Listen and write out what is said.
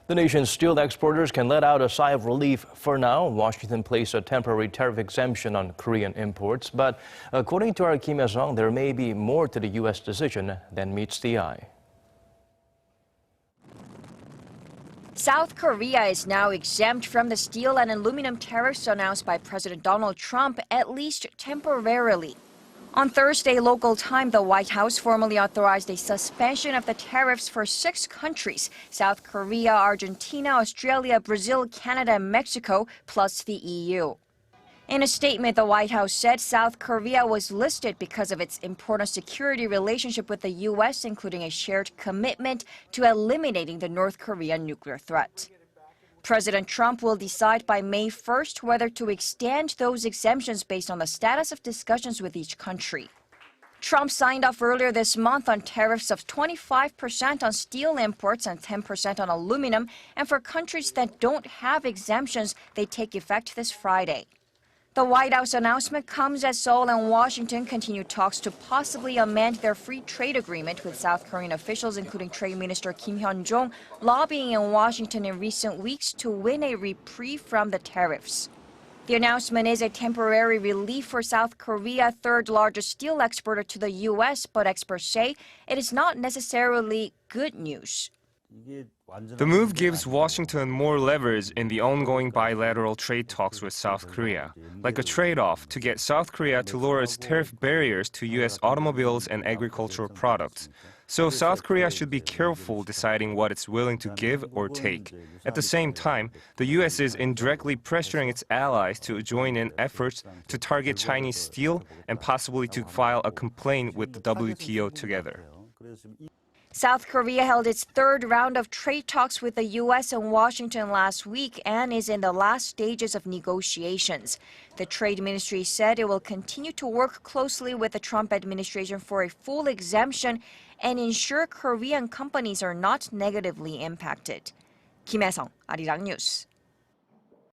The nation's steel exporters can let out a sigh of relief for now. Washington placed a temporary tariff exemption on Korean imports. But according to our Kim Hye-sung, there may be more to the U.S. decision than meets the eye. South Korea is now exempt from the steel and aluminum tariffs announced by President Donald Trump, at least temporarily. On Thursday local time, the White House formally authorized a suspension of the tariffs for 6 countries: South Korea, Argentina, Australia, Brazil, Canada, and Mexico, plus the EU. In a statement, the White House said South Korea was listed because of its important security relationship with the U.S., including a shared commitment to eliminating the North Korean nuclear threat. President Trump will decide by May 1st whether to extend those exemptions based on the status of discussions with each country. Trump signed off earlier this month on tariffs of 25% on steel imports and 10% on aluminum, and for countries that don't have exemptions, they take effect this Friday. The White House announcement comes as Seoul and Washington continue talks to possibly amend their free trade agreement, with South Korean officials, including Trade Minister Kim Hye-sung, lobbying in Washington in recent weeks to win a reprieve from the tariffs. The announcement is a temporary relief for South Korea, third largest steel exporter to the U.S., but experts say it is not necessarily good news. The move gives Washington more leverage in the ongoing bilateral trade talks with South Korea, like a trade-off to get South Korea to lower its tariff barriers to U.S. automobiles and agricultural products. So South Korea should be careful deciding what it's willing to give or take. At the same time, the U.S. is indirectly pressuring its allies to join in efforts to target Chinese steel and possibly to file a complaint with the WTO together. South Korea held its third round of trade talks with the U.S. and Washington last week and is in the last stages of negotiations. The Trade Ministry said it will continue to work closely with the Trump administration for a full exemption and ensure Korean companies are not negatively impacted. Kim Hye-sung, Arirang News.